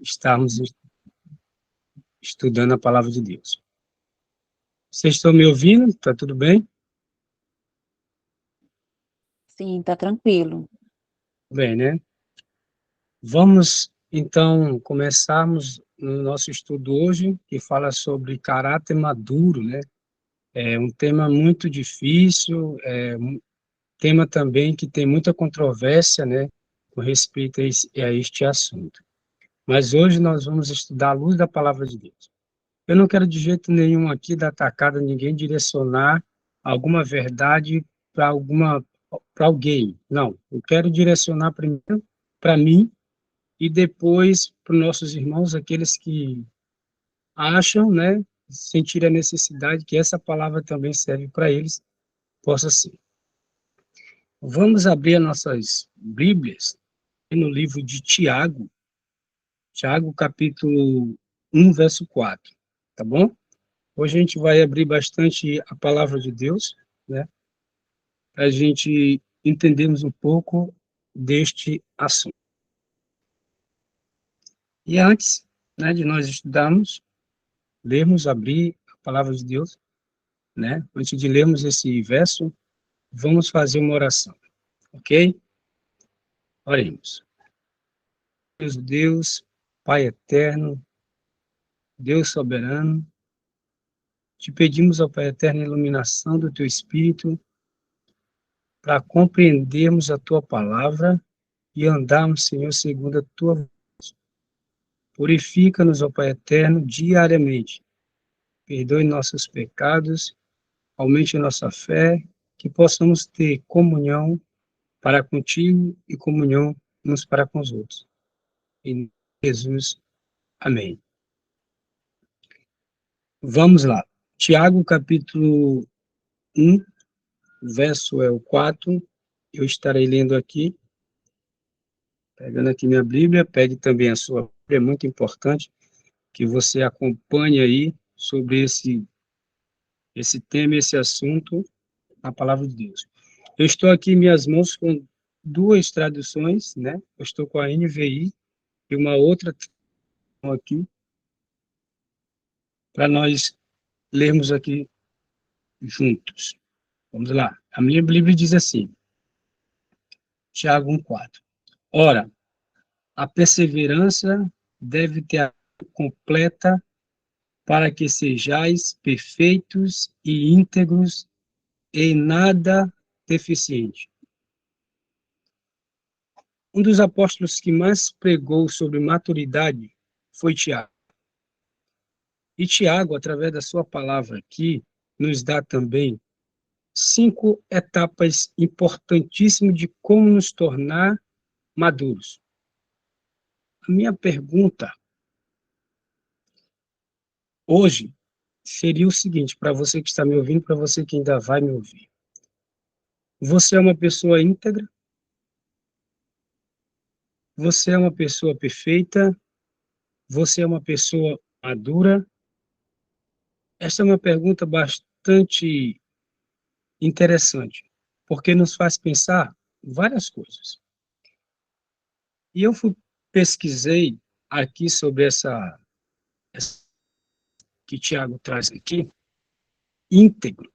estarmos estudando a palavra de Deus. Vocês estão me ouvindo? Está tudo bem? Sim, tá tranquilo. Bem, né? Vamos, então, começarmos no nosso estudo hoje, que fala sobre caráter maduro, né? É um tema muito difícil, tema também que tem muita controvérsia, né, com respeito a este assunto. Mas hoje nós vamos estudar a luz da palavra de Deus. Eu não quero de jeito nenhum aqui dar atacada a ninguém, direcionar alguma verdade para alguém. Não, eu quero direcionar primeiro para mim e depois para os nossos irmãos, aqueles que acham, né, sentir a necessidade que essa palavra também serve para eles, possa ser. Vamos abrir as nossas Bíblias no livro de Tiago, capítulo 1, verso 4, tá bom? Hoje a gente vai abrir bastante a palavra de Deus, né, para a gente entendermos um pouco deste assunto. E antes, né, de nós estudarmos, lermos, abrir a palavra de Deus, né, antes de lermos esse verso, vamos fazer uma oração, ok? Oremos. Deus, Pai eterno, Deus soberano, te pedimos, ó Pai eterno, a iluminação do Teu Espírito para compreendermos a Tua palavra e andarmos, Senhor, segundo a Tua vontade. Purifica-nos, ó Pai eterno, diariamente. Perdoe nossos pecados, aumente nossa fé, que possamos ter comunhão para contigo e comunhão uns para com os outros. Em Jesus, amém. Vamos lá. Tiago, capítulo 1, verso é o 4. Eu estarei lendo aqui, pegando aqui minha Bíblia, pegue também a sua Bíblia, é muito importante que você acompanhe aí sobre esse tema, esse assunto, a palavra de Deus. Eu estou aqui em minhas mãos com duas traduções, né? Eu estou com a NVI e uma outra aqui, para nós lermos aqui juntos. Vamos lá. A minha Bíblia diz assim, Tiago 1,4. Ora, a perseverança deve ter a completa para que sejais perfeitos e íntegros e nada deficiente. Um dos apóstolos que mais pregou sobre maturidade foi Tiago. E Tiago, através da sua palavra aqui, nos dá também 5 etapas importantíssimas de como nos tornar maduros. A minha pergunta hoje seria o seguinte, para você que está me ouvindo, para você que ainda vai me ouvir. Você é uma pessoa íntegra? Você é uma pessoa perfeita? Você é uma pessoa madura? Essa é uma pergunta bastante interessante, porque nos faz pensar várias coisas. E eu pesquisei aqui sobre essa que Tiago traz aqui, íntegro,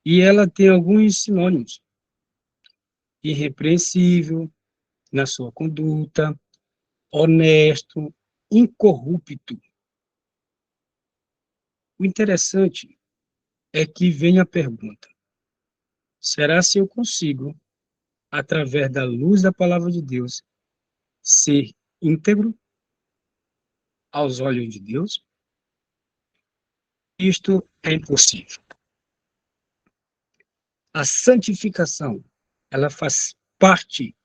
e ela tem alguns sinônimos. Irrepreensível na sua conduta, honesto, incorrupto. O interessante é que vem a pergunta: será se eu consigo, através da luz da palavra de Deus, ser íntegro aos olhos de Deus? Isto é impossível. A santificação, ela faz parte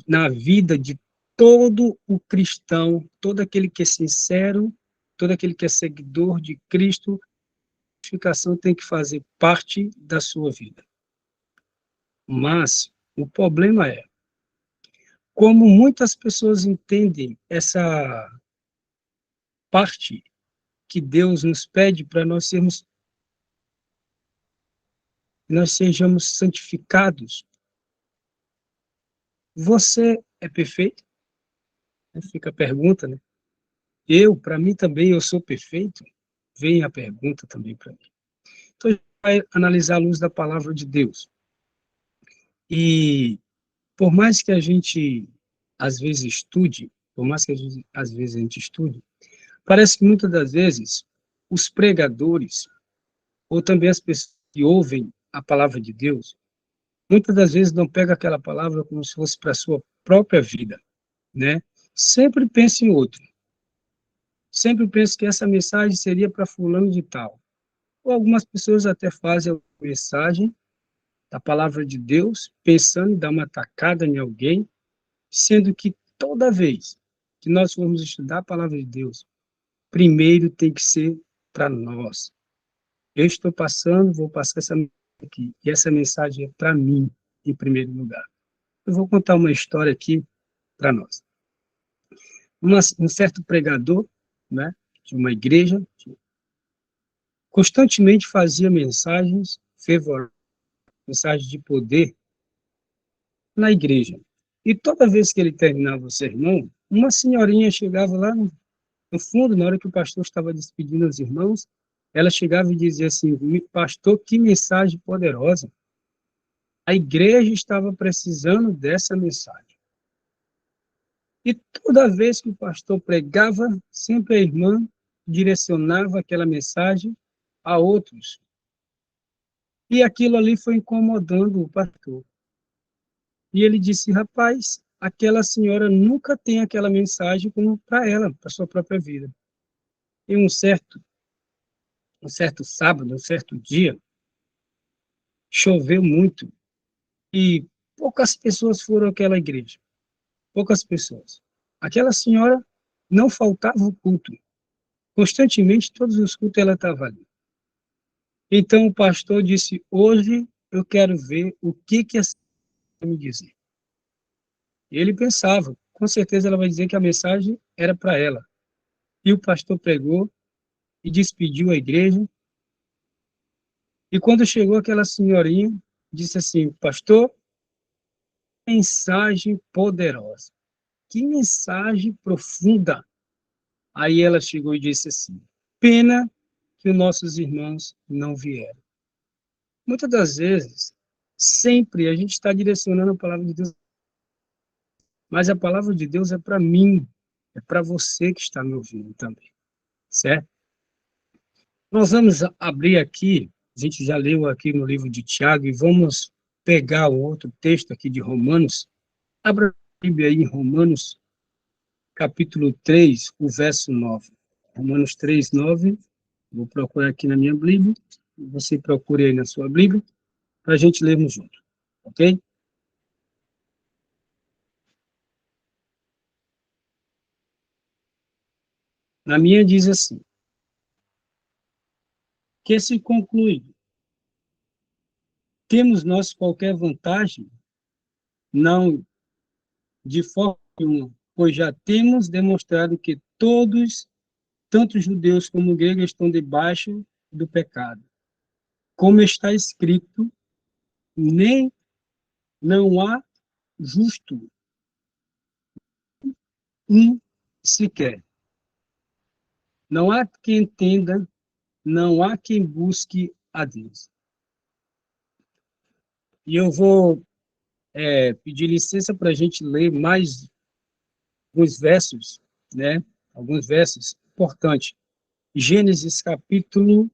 na vida de todo o cristão, todo aquele que é sincero, todo aquele que é seguidor de Cristo. A santificação tem que fazer parte da sua vida. Mas o problema é, como muitas pessoas entendem essa parte que Deus nos pede para nós sejamos santificados. Você é perfeito? Fica a pergunta, né? para mim também, eu sou perfeito? Vem a pergunta também para mim. Então, a gente vai analisar à luz da palavra de Deus. E, por mais que a gente, às vezes, estude, por mais que às vezes a gente estude, parece que muitas das vezes os pregadores, ou também as pessoas que ouvem a palavra de Deus, muitas das vezes não pegam aquela palavra como se fosse para a sua própria vida, né? Sempre pensa em outro. Sempre penso que essa mensagem seria para fulano de tal. Ou algumas pessoas até fazem a mensagem da palavra de Deus, pensando em dar uma tacada em alguém, sendo que toda vez que nós formos estudar a palavra de Deus, primeiro tem que ser para nós. Eu estou passando, vou passar essa mensagem aqui, e essa mensagem é para mim, em primeiro lugar. Eu vou contar uma história aqui para nós. Um certo pregador, né, de uma igreja, constantemente fazia mensagens fervorosas, mensagens de poder na igreja. E toda vez que ele terminava o sermão, uma senhorinha chegava lá no fundo, na hora que o pastor estava despedindo os irmãos, ela chegava e dizia assim: pastor, que mensagem poderosa. A igreja estava precisando dessa mensagem. E toda vez que o pastor pregava, sempre a irmã direcionava aquela mensagem a outros. E aquilo ali foi incomodando o pastor. E ele disse: rapaz, aquela senhora nunca tem aquela mensagem como para ela, para sua própria vida. E um certo sábado, um certo dia, choveu muito e poucas pessoas foram àquela igreja. Poucas pessoas. Aquela senhora não faltava o culto. Constantemente, todos os cultos ela estava ali. Então o pastor disse: hoje eu quero ver o que essa senhora vai me dizer. E ele pensava, com certeza ela vai dizer que a mensagem era para ela. E o pastor pregou e despediu a igreja. E quando chegou aquela senhorinha, disse assim: pastor, mensagem poderosa. Que mensagem profunda. Aí ela chegou e disse assim: pena que os nossos irmãos não vieram. Muitas das vezes, sempre a gente está direcionando a palavra de Deus, mas a palavra de Deus é para mim, é para você que está me ouvindo também, certo? Nós vamos abrir aqui, a gente já leu aqui no livro de Tiago, e vamos pegar o outro texto aqui de Romanos. Abra a Bíblia aí em Romanos, capítulo 3, o verso 9. Romanos 3, 9. Vou procurar aqui na minha Bíblia. Você procure aí na sua Bíblia, para a gente lermos junto, ok? Na minha diz assim: que se conclui, temos nós qualquer vantagem? Não, de forma alguma, pois já temos demonstrado que todos, tanto judeus como gregos, estão debaixo do pecado. Como está escrito, nem não há justo um sequer. Não há quem entenda, não há quem busque a Deus. E eu vou pedir licença para a gente ler mais alguns versos, né? Alguns versos importantes. Gênesis capítulo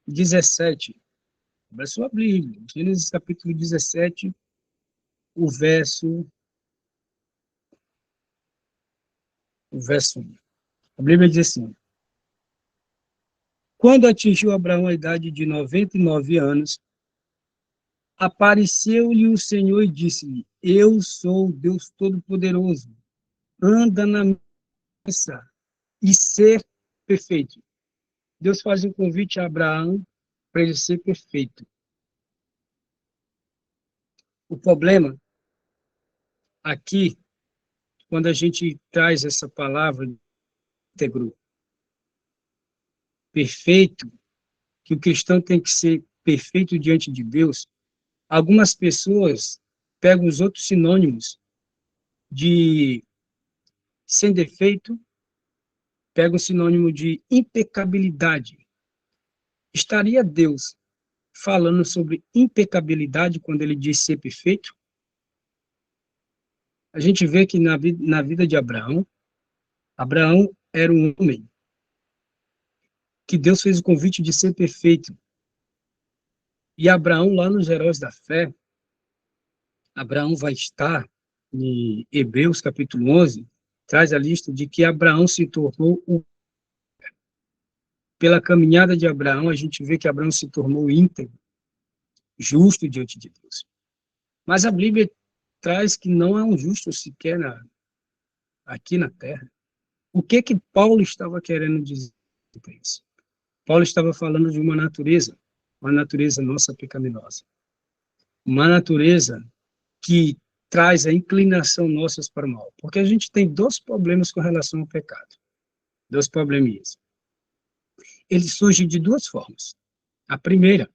17. Abra sua Bíblia. Gênesis capítulo 17, o verso 1. A Bíblia diz assim: quando atingiu Abraão a idade de 99 anos, apareceu-lhe o Senhor e disse-lhe: eu sou o Deus Todo-Poderoso, anda na minha presença e ser perfeito. Deus faz um convite a Abraão para ele ser perfeito. O problema aqui, quando a gente traz essa palavra íntegro, perfeito, que o cristão tem que ser perfeito diante de Deus, algumas pessoas pegam os outros sinônimos de sem defeito, pega o sinônimo de impecabilidade. Estaria Deus falando sobre impecabilidade quando ele diz ser perfeito? A gente vê que na vida de Abraão, Abraão era um homem que Deus fez o convite de ser perfeito. E Abraão, lá nos Heróis da Fé, Abraão vai estar em Hebreus capítulo 11, traz a lista de que Abraão se tornou pela caminhada de Abraão, a gente vê que Abraão se tornou íntegro, justo diante de Deus. Mas a Bíblia traz que não há um justo sequer aqui na terra. O que Paulo estava querendo dizer com isso? Paulo estava falando de uma natureza nossa pecaminosa. Uma natureza que traz a inclinação nossas para o mal. Porque a gente tem dois problemas com relação ao pecado. Dois probleminhas. Eles surgem de duas formas. A primeira,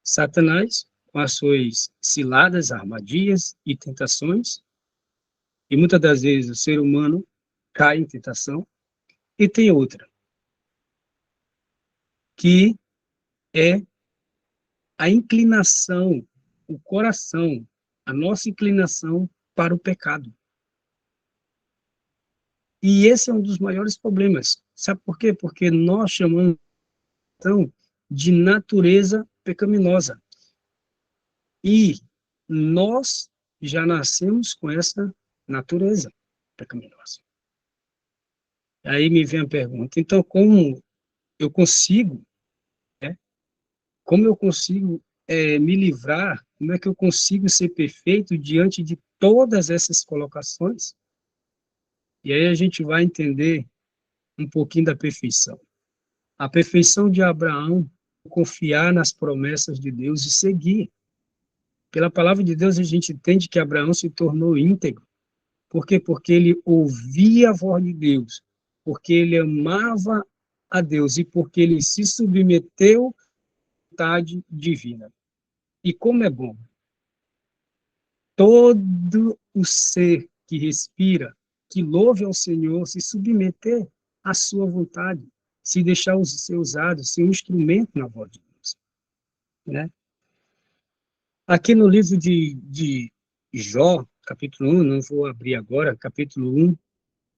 Satanás, com as suas ciladas, armadilhas e tentações, e muitas das vezes o ser humano cai em tentação, e tem outra, que é a inclinação, o coração, a nossa inclinação para o pecado. E esse é um dos maiores problemas. Sabe por quê? Porque nós chamamos então de natureza pecaminosa. E nós já nascemos com essa natureza pecaminosa. Aí me vem a pergunta, então como eu consigo, né? Como eu consigo me livrar, como é que eu consigo ser perfeito diante de todas essas colocações? E aí a gente vai entender um pouquinho da perfeição. A perfeição de Abraão, confiar nas promessas de Deus e seguir. Pela palavra de Deus, a gente entende que Abraão se tornou íntegro. Por quê? Porque ele ouvia a voz de Deus, porque ele amava a Deus e porque ele se submeteu à vontade divina. E como é bom, todo o ser que respira, que louve ao Senhor, se submeter à sua vontade, se deixar ser usado, ser um instrumento na voz de Deus, né? Aqui no livro de Jó, capítulo 1, não vou abrir agora, capítulo 1,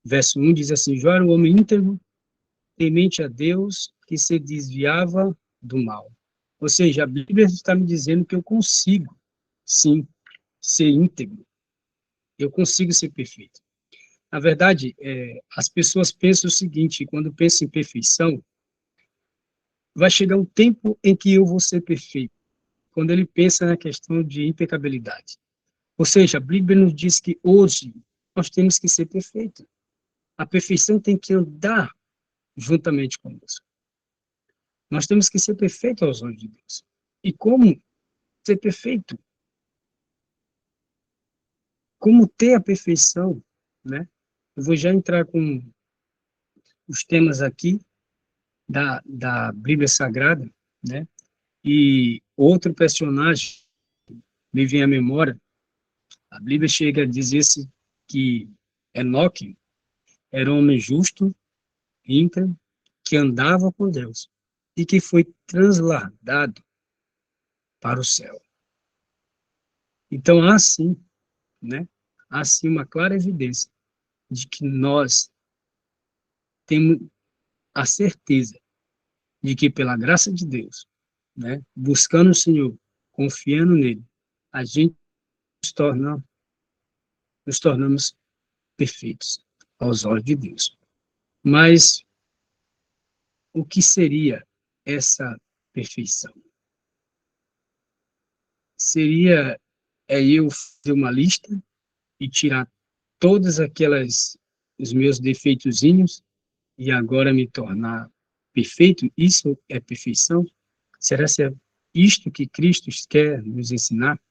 verso 1, diz assim: Jó era um homem íntegro, temente a Deus, que se desviava do mal. Ou seja, a Bíblia está me dizendo que eu consigo, sim, ser íntegro. Eu consigo ser perfeito. Na verdade, as pessoas pensam o seguinte, quando pensam em perfeição, vai chegar um tempo em que eu vou ser perfeito, quando ele pensa na questão de impecabilidade. Ou seja, a Bíblia nos diz que hoje nós temos que ser perfeitos. A perfeição tem que andar juntamente conosco. Nós temos que ser perfeitos aos olhos de Deus. E como ser perfeito? Como ter a perfeição, né? Eu vou já entrar com os temas aqui da Bíblia Sagrada, né? E outro personagem me vem à memória, a Bíblia chega a dizer-se que Enoque era um homem justo, íntegro, que andava com Deus e que foi transladado para o céu. Então, há sim, né? Há sim uma clara evidência de que nós temos a certeza de que, pela graça de Deus, né, buscando o Senhor, confiando nele, a gente nos tornamos perfeitos aos olhos de Deus. Mas o que seria essa perfeição? Seria eu fazer uma lista e tirar todas aquelas os meus defeitozinhos e agora me tornar perfeito? Isso é perfeição? Será que é isto que Cristo quer nos ensinar?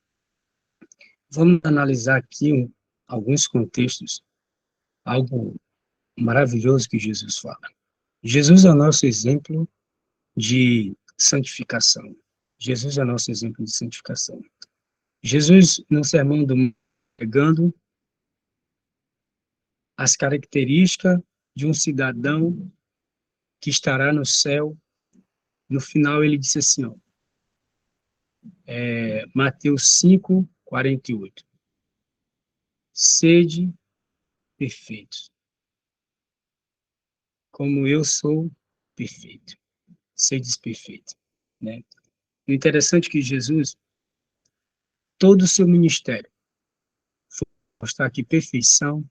Vamos analisar aqui alguns contextos, algo maravilhoso que Jesus fala. Jesus é o nosso exemplo de santificação. Jesus é o nosso exemplo de santificação. Jesus, no Sermão do Monte, pegando as características de um cidadão que estará no céu. No final ele disse assim, ó, Mateus 5, 48. Sede perfeitos, como eu sou perfeito. Sedes perfeito, né? O interessante é que Jesus, todo o seu ministério, foi mostrar que perfeição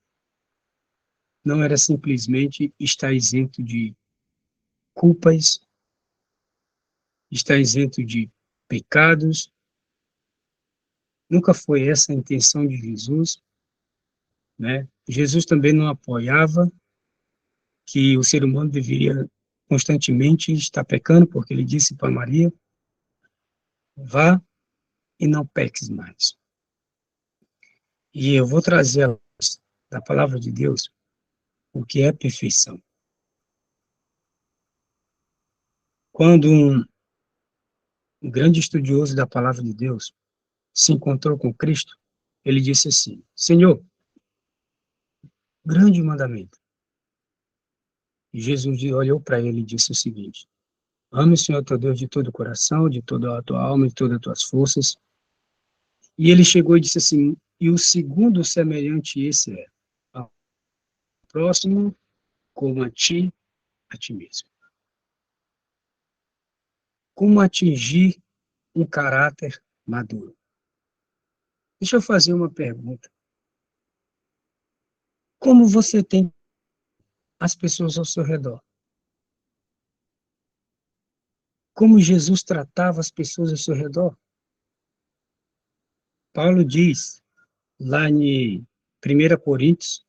não era simplesmente estar isento de culpas, estar isento de pecados. Nunca foi essa a intenção de Jesus, né? Jesus também não apoiava que o ser humano deveria constantemente estar pecando, porque ele disse para Maria, vá e não peques mais. E eu vou trazer da palavra de Deus o que é perfeição. Quando um grande estudioso da palavra de Deus se encontrou com Cristo, ele disse assim, Senhor, grande mandamento. E Jesus olhou para ele e disse o seguinte, ame o Senhor teu Deus de todo o coração, de toda a tua alma, de todas as tuas forças. E ele chegou e disse assim, e o segundo semelhante esse é, ao próximo como a ti mesmo. Como atingir um caráter maduro? Deixa eu fazer uma pergunta. Como você tem as pessoas ao seu redor? Como Jesus tratava as pessoas ao seu redor? Paulo diz, lá em 1 Coríntios,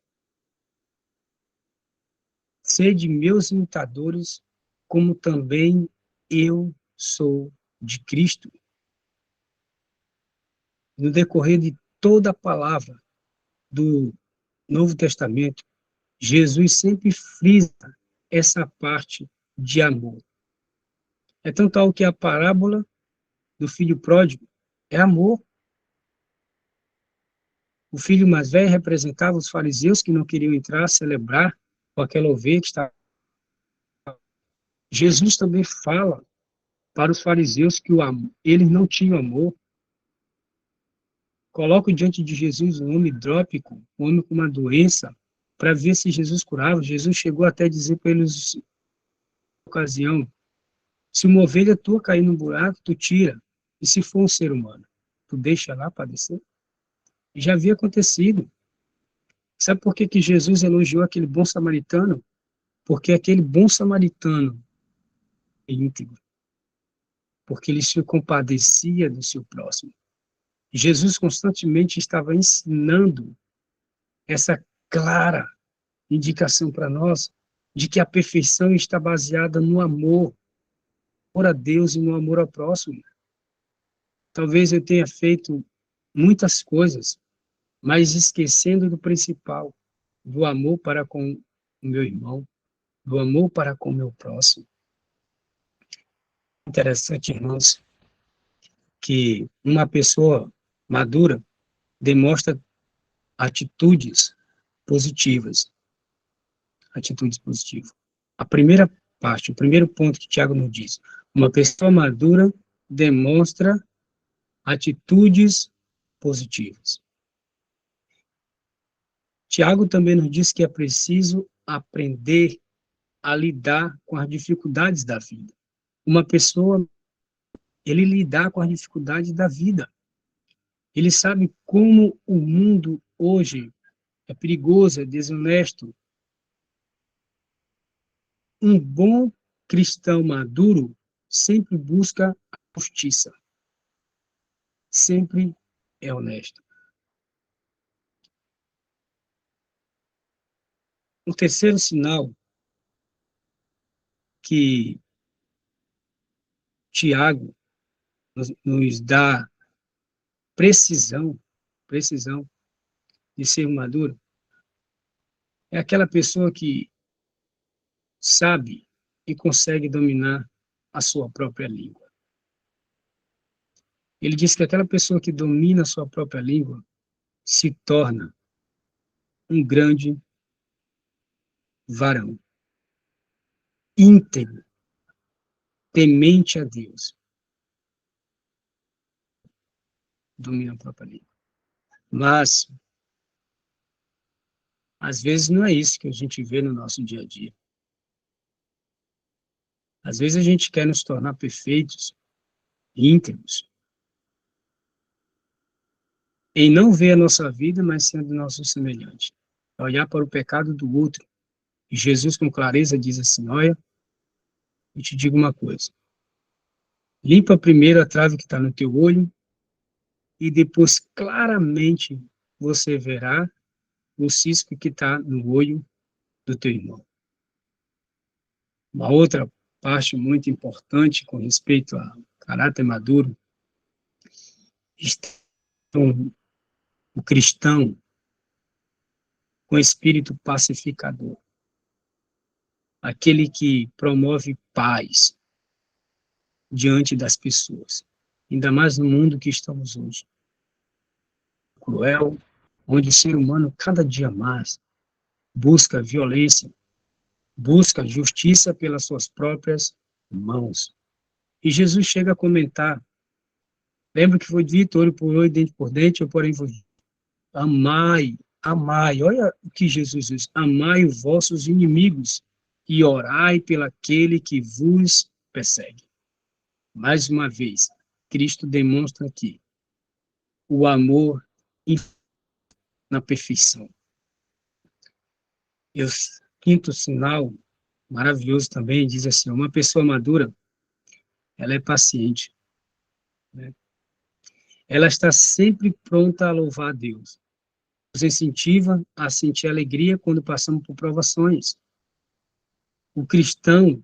sede meus imitadores, como também eu sou de Cristo. No decorrer de toda a palavra do Novo Testamento, Jesus sempre frisa essa parte de amor. É tão tal que a parábola do filho pródigo é amor. O filho mais velho representava os fariseus que não queriam entrar, celebrar com aquela ovelha que estava. Jesus também fala para os fariseus que eles não tinham amor. Colocam diante de Jesus um homem hidrópico, um homem com uma doença, para ver se Jesus curava. Jesus chegou até a dizer para eles, na ocasião, se uma ovelha tua cair no buraco, tu tira. E se for um ser humano, tu deixa lá padecer? Já havia acontecido. Sabe por que Jesus elogiou aquele bom samaritano? Porque aquele bom samaritano é íntegro. Porque ele se compadecia do seu próximo. Jesus constantemente estava ensinando essa clara indicação para nós de que a perfeição está baseada no amor a Deus e no amor ao próximo. Talvez eu tenha feito muitas coisas, mas esquecendo do principal, do amor para com o meu irmão, do amor para com o meu próximo. Interessante, irmãos, que uma pessoa madura demonstra atitudes positivas. Atitudes positivas. A primeira parte, o primeiro ponto que Tiago nos diz, uma pessoa madura demonstra atitudes positivas. Tiago também nos diz que é preciso aprender a lidar com as dificuldades da vida. Uma pessoa, ele lidar com as dificuldades da vida. Ele sabe como o mundo hoje é perigoso, é desonesto. Um bom cristão maduro sempre busca a justiça, sempre é honesto. O terceiro sinal que Tiago nos dá precisão de ser maduro, é aquela pessoa que sabe e consegue dominar a sua própria língua. Ele diz que aquela pessoa que domina a sua própria língua se torna um grande varão, íntegro, temente a Deus. Domina a própria língua. Mas, às vezes, não é isso que a gente vê no nosso dia a dia. Às vezes a gente quer nos tornar perfeitos, íntegros, em não ver a nossa vida, mas sendo nosso semelhante. Olhar para o pecado do outro. E Jesus, com clareza, diz assim, olha, eu te digo uma coisa. Limpa primeiro a trave que está no teu olho e depois claramente você verá o cisco que está no olho do teu irmão. Uma outra parte muito importante com respeito a caráter maduro, então, o cristão com espírito pacificador, aquele que promove paz diante das pessoas, ainda mais no mundo que estamos hoje, cruel, onde o ser humano cada dia mais busca violência, busca justiça pelas suas próprias mãos. E Jesus chega a comentar, lembra que foi dito, olho por olho, dente por dente, eu porém vos digo, amai, amai, olha o que Jesus diz, amai os vossos inimigos e orai pelo aquele que vos persegue. Mais uma vez, Cristo demonstra aqui o amor na perfeição. E o quinto sinal, maravilhoso também, diz assim, uma pessoa madura, ela é paciente, né? Ela está sempre pronta a louvar a Deus. Nos incentiva a sentir alegria quando passamos por provações. O cristão,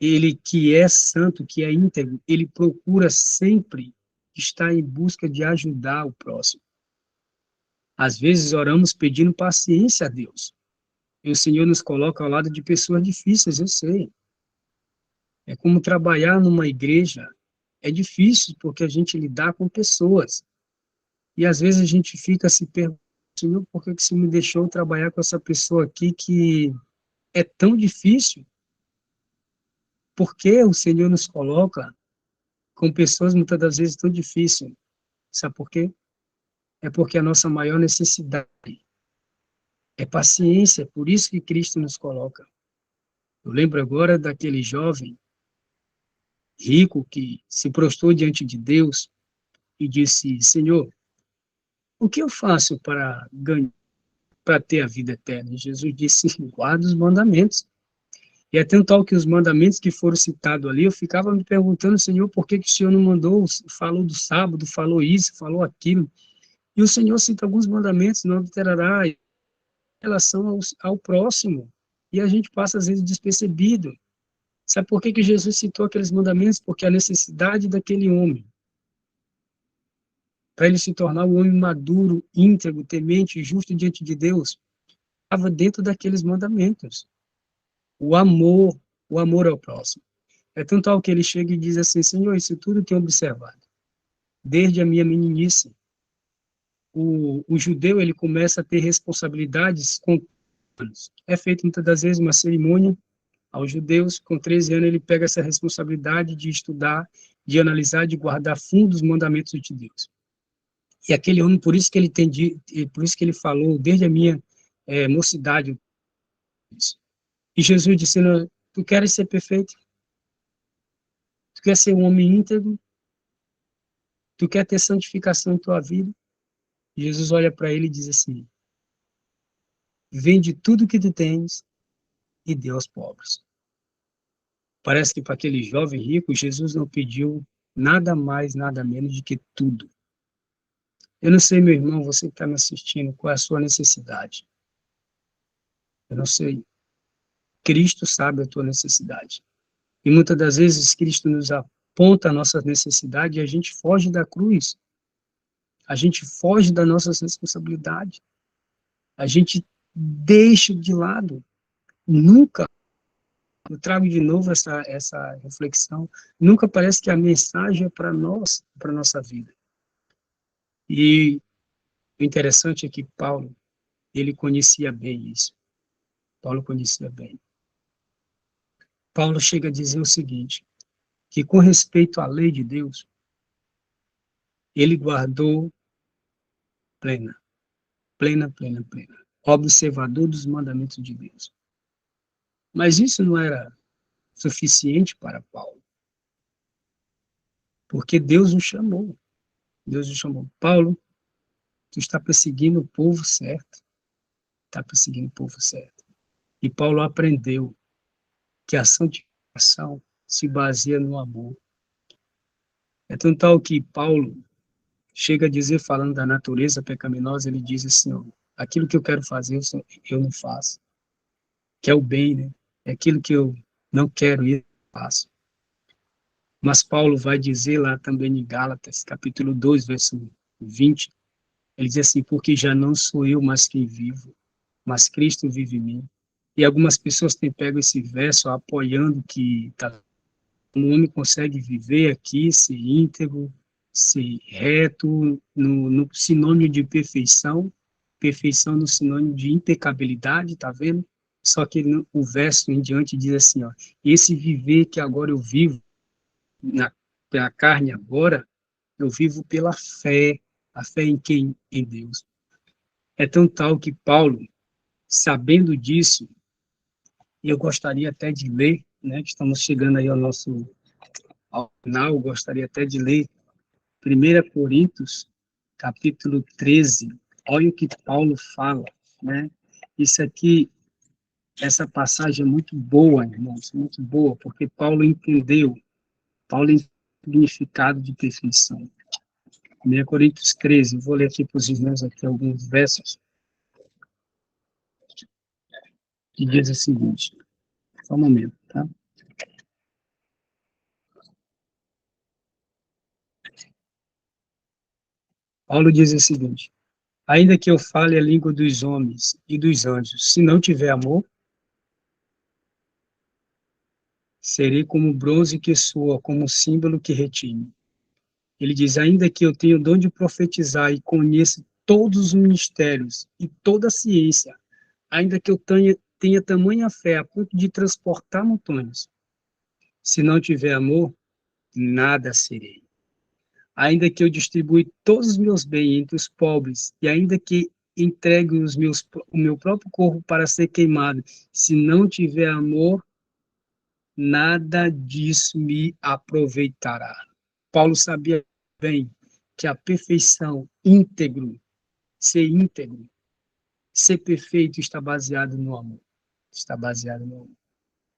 ele que é santo, que é íntegro, ele procura sempre estar em busca de ajudar o próximo. Às vezes oramos pedindo paciência a Deus. E o Senhor nos coloca ao lado de pessoas difíceis, eu sei. É como trabalhar numa igreja. É difícil porque a gente lidar com pessoas. E às vezes a gente fica se perguntando, Senhor, por que você me deixou trabalhar com essa pessoa aqui que é tão difícil? Por que o Senhor nos coloca com pessoas muitas das vezes tão difíceis? Sabe por quê? É porque a nossa maior necessidade é paciência, por isso que Cristo nos coloca. Eu lembro agora daquele jovem rico que se prostrou diante de Deus e disse, Senhor, o que eu faço para ganhar, para ter a vida eterna? E Jesus disse, guarda os mandamentos. E é tanto tal que os mandamentos que foram citados ali, eu ficava me perguntando, Senhor, por que o Senhor não mandou, falou do sábado, falou isso, falou aquilo. E o Senhor cita alguns mandamentos, não adulterará, em relação ao próximo. E a gente passa, às vezes, despercebido. Sabe por que Jesus citou aqueles mandamentos? Porque a necessidade daquele homem, para ele se tornar um homem maduro, íntegro, temente e justo diante de Deus, estava dentro daqueles mandamentos. O amor ao próximo. É tanto ao que ele chega e diz assim, Senhor, isso tudo tenho observado, desde a minha meninice. O judeu, ele começa a ter responsabilidades com anos. É feita muitas das vezes uma cerimônia aos judeus, com 13 anos ele pega essa responsabilidade de estudar, de analisar, de guardar fundo os mandamentos de Deus. E aquele homem, por isso que ele por isso que ele falou, desde a minha mocidade, isso. E Jesus disse, tu queres ser perfeito? Tu quer ser um homem íntegro? Tu quer ter santificação em tua vida? Jesus olha para ele e diz assim, vende tudo que tu tens e dê aos pobres. Parece que para aquele jovem rico, Jesus não pediu nada mais, nada menos do que tudo. Eu não sei, meu irmão, você que está me assistindo, qual é a sua necessidade. Eu não sei. Cristo sabe a tua necessidade. E muitas das vezes Cristo nos aponta a nossa necessidade e a gente foge da cruz. A gente foge das nossas responsabilidades. A gente deixa de lado. Nunca, eu trago de novo essa reflexão, nunca parece que a mensagem é para nós, para a nossa vida. E o interessante é que Paulo, ele conhecia bem isso. Paulo conhecia bem. Paulo chega a dizer o seguinte, que com respeito à lei de Deus, ele guardou plena, plena, plena, plena, observador dos mandamentos de Deus. Mas isso não era suficiente para Paulo, porque Deus o chamou. Deus o chamou. Paulo, tu está perseguindo o povo certo. Está perseguindo o povo certo. E Paulo aprendeu que a santificação se baseia no amor. É tão tal que Paulo chega a dizer, falando da natureza pecaminosa, ele diz assim, ó, aquilo que eu quero fazer, eu não faço. Que é o bem, né? É aquilo que eu não quero ir, eu faço. Mas Paulo vai dizer lá também em Gálatas, capítulo 2, verso 20, ele diz assim, porque já não sou eu mais quem vivo, mas Cristo vive em mim. E algumas pessoas têm pego esse verso apoiando que um homem consegue viver aqui, ser íntegro, ser reto, no sinônimo de perfeição, perfeição no sinônimo de impecabilidade, tá vendo? Só que o verso em diante diz assim, ó, esse viver que agora eu vivo na carne agora, eu vivo pela fé, a fé em quem? Em Deus. É tão tal que Paulo, sabendo disso, e eu gostaria até de ler, né, que estamos chegando aí ao final, eu gostaria até de ler 1 Coríntios, capítulo 13. Olha o que Paulo fala, né? Isso aqui, essa passagem é muito boa, irmãos, muito boa, porque Paulo entendeu o significado de perfeição. 1 Coríntios 13, vou ler aqui para os irmãos aqui alguns versos, que diz o seguinte, só um momento, tá? Paulo diz o seguinte, ainda que eu fale a língua dos homens e dos anjos, se não tiver amor, serei como bronze que soa, como símbolo que retine. Ele diz, ainda que eu tenha o dom de profetizar e conheça todos os mistérios e toda a ciência, ainda que eu tenha tamanha fé a ponto de transportar montanhas, se não tiver amor, nada serei. Ainda que eu distribua todos os meus bens entre os pobres, e ainda que entregue o meu próprio corpo para ser queimado, se não tiver amor, nada disso me aproveitará. Paulo sabia bem que a perfeição, íntegro, ser perfeito está baseado no amor. Está baseado no amor.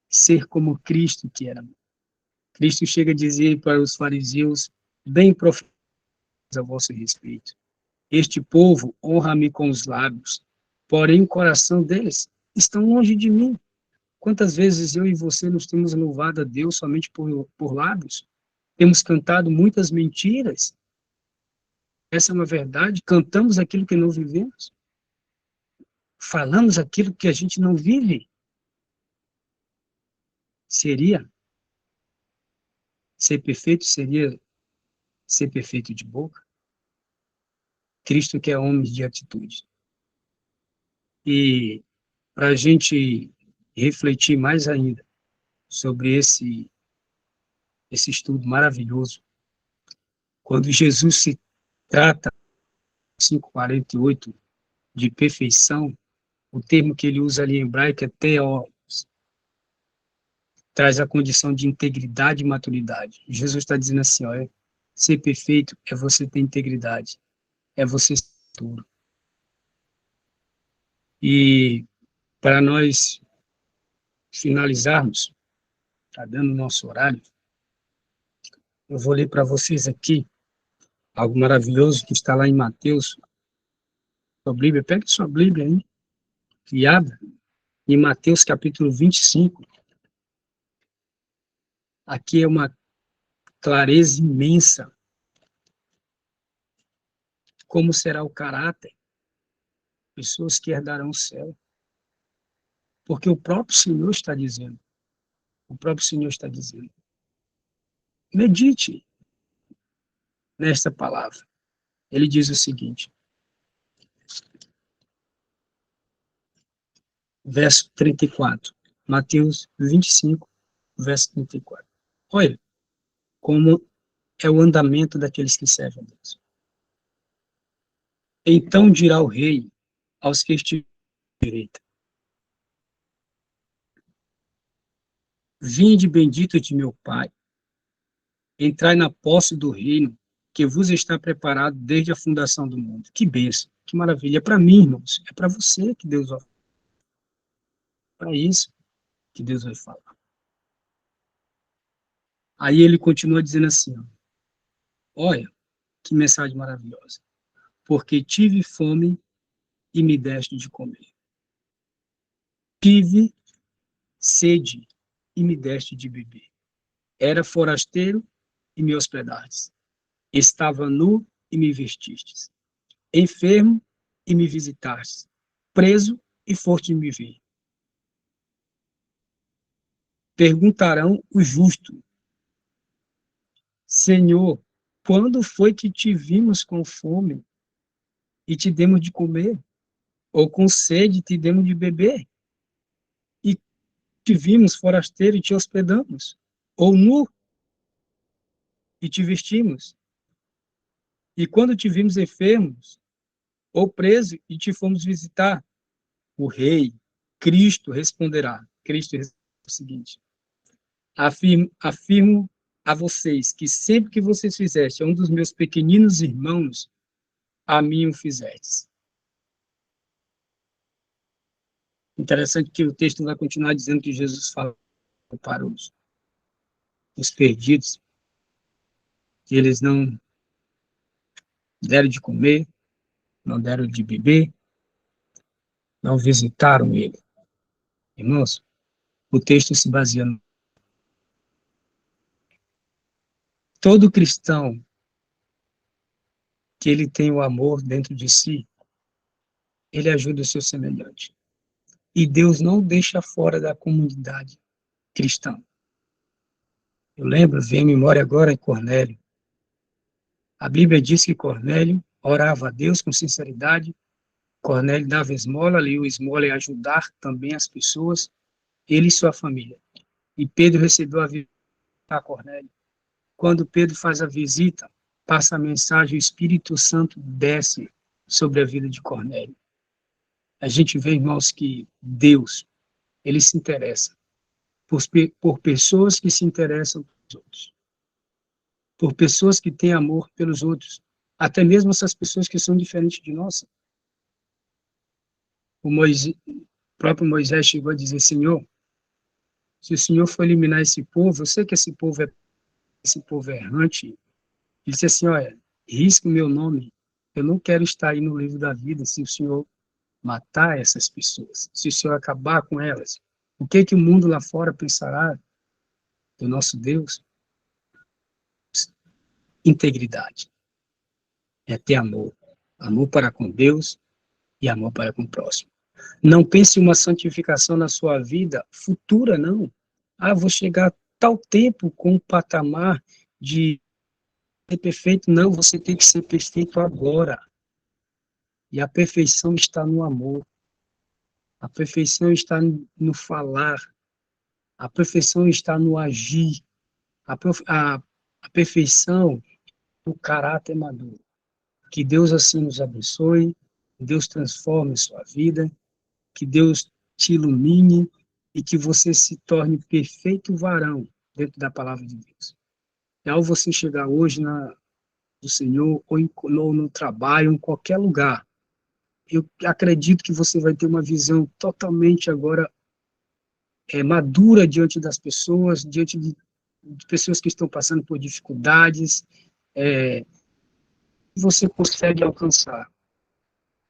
Ser como Cristo que era. Cristo chega a dizer para os fariseus, bem profetas a vosso respeito. Este povo honra-me com os lábios, porém o coração deles está longe de mim. Quantas vezes eu e você nos temos louvado a Deus somente por lábios? Temos cantado muitas mentiras. Essa é uma verdade. Cantamos aquilo que não vivemos. Falamos aquilo que a gente não vive. Seria ser perfeito? Seria ser perfeito de boca? Cristo que é homem de atitude. E para a gente refletir mais ainda sobre esse estudo maravilhoso, quando Jesus se trata, 5:48, de perfeição, o termo que ele usa ali em hebraico é teos, traz a condição de integridade e maturidade. Jesus está dizendo assim, ó, ser perfeito é você ter integridade, é você ser puro. E para nós finalizarmos, está dando o nosso horário, eu vou ler para vocês aqui algo maravilhoso que está lá em Mateus, sua Bíblia, pega sua Bíblia aí, e abra, em Mateus capítulo 25, aqui é uma clareza imensa, como será o caráter, pessoas que herdarão o céu, porque o próprio Senhor está dizendo, o próprio Senhor está dizendo, medite nesta palavra, ele diz o seguinte, verso 34. Mateus 25, verso 34. Olha como é o andamento daqueles que servem a Deus. Então dirá o rei aos que estiverem à direita: Vinde bendito de meu Pai, entrai na posse do reino que vos está preparado desde a fundação do mundo. Que bênção, que maravilha. É para mim, irmãos, é para você que Deus vai falar. Para isso que Deus vai falar. Aí ele continua dizendo assim, ó, olha, que mensagem maravilhosa. Porque tive fome e me deste de comer. Tive sede e me deste de beber. Era forasteiro e me hospedastes. Estava nu e me vestistes. Enfermo e me visitastes. Preso e foste me ver. Perguntarão o justo: Senhor, quando foi que te vimos com fome e te demos de comer? Ou com sede e te demos de beber? E te vimos forasteiro e te hospedamos? Ou nu e te vestimos? E quando te vimos enfermos ou preso e te fomos visitar? O rei, Cristo, responderá. Cristo responderá o seguinte: afirmo a vocês que sempre que vocês fizeste a um dos meus pequeninos irmãos, a mim o fizestes. Interessante que o texto vai continuar dizendo que Jesus fala para os perdidos, que eles não deram de comer, não deram de beber, não visitaram ele. Irmãos, o texto se baseia no... Todo cristão que ele tem o amor dentro de si, ele ajuda o seu semelhante. E Deus não deixa fora da comunidade cristã. Eu lembro, vem à memória agora em Cornélio. A Bíblia diz que Cornélio orava a Deus com sinceridade. Cornélio dava esmola, ali o esmola é ajudar também as pessoas, ele e sua família. E Pedro recebeu a visita a Cornélio. Quando Pedro faz a visita, passa a mensagem, o Espírito Santo desce sobre a vida de Cornélio. A gente vê, irmãos, que Deus, ele se interessa por pessoas que se interessam pelos outros, por pessoas que têm amor pelos outros, até mesmo essas pessoas que são diferentes de nós. O próprio Moisés chegou a dizer: Senhor, se o Senhor for eliminar esse povo, eu sei que esse povo é errante. Ele disse assim: olha, risque o meu nome, eu não quero estar aí no livro da vida se o Senhor matar essas pessoas, se o Senhor acabar com elas. O que que o mundo lá fora pensará do nosso Deus? Integridade é ter amor, amor para com Deus e amor para com o próximo. Não pense uma santificação na sua vida futura, não. Ah, vou chegar a tal tempo com um patamar de ser perfeito. Não, você tem que ser perfeito agora. E a perfeição está no amor. A perfeição está no falar. A perfeição está no agir. A, a, a perfeição no caráter maduro. Que Deus assim nos abençoe. Que Deus transforme sua vida. Que Deus te ilumine e que você se torne perfeito varão dentro da palavra de Deus. E ao você chegar hoje do Senhor, ou no trabalho, em qualquer lugar, eu acredito que você vai ter uma visão totalmente agora madura diante das pessoas, diante de pessoas que estão passando por dificuldades, você consegue alcançar.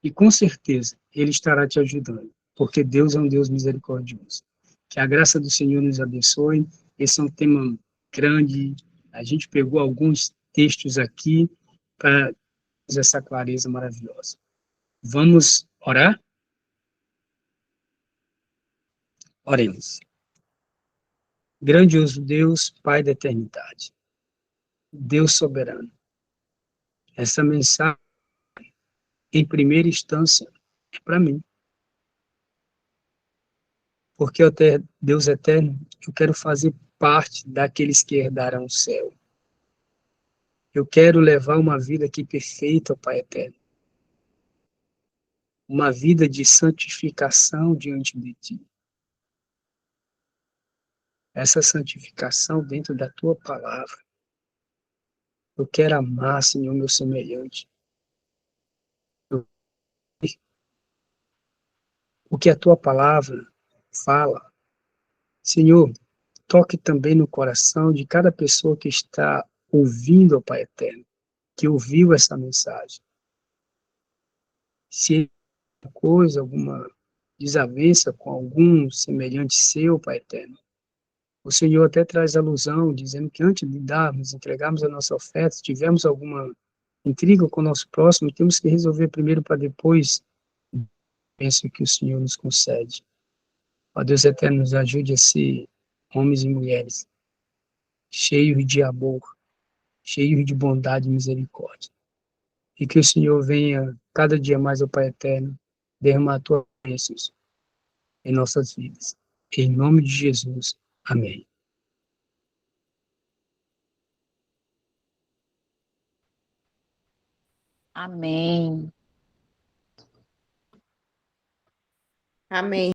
E com certeza, Ele estará te ajudando, porque Deus é um Deus misericordioso. Que a graça do Senhor nos abençoe. Esse é um tema grande. A gente pegou alguns textos aqui para essa clareza maravilhosa. Vamos orar? Oremos. Grandioso Deus, Pai da eternidade, Deus soberano, essa mensagem, em primeira instância, é para mim. porque, ó Deus eterno, eu quero fazer parte daqueles que herdarão o céu. Eu quero levar uma vida aqui perfeita, ó Pai eterno. Uma vida de santificação diante de Ti. Essa santificação dentro da Tua palavra. Eu quero amar, Senhor, meu semelhante. O que a Tua palavra fala. Senhor, toque também no coração de cada pessoa que está ouvindo, ó Pai eterno, que ouviu essa mensagem. Se coisa, alguma desavença com algum semelhante seu, Pai eterno. O Senhor até traz alusão, dizendo que antes de darmos, entregarmos a nossa oferta, se tivermos alguma intriga com o nosso próximo, temos que resolver primeiro para depois, penso que o Senhor nos concede. Ó Deus eterno, nos ajude a ser homens e mulheres cheios de amor, cheios de bondade e misericórdia. E que o Senhor venha cada dia mais, ó Pai eterno, derramar a tua bênçãos em nossas vidas. Em nome de Jesus. Amém. Amém. Amém.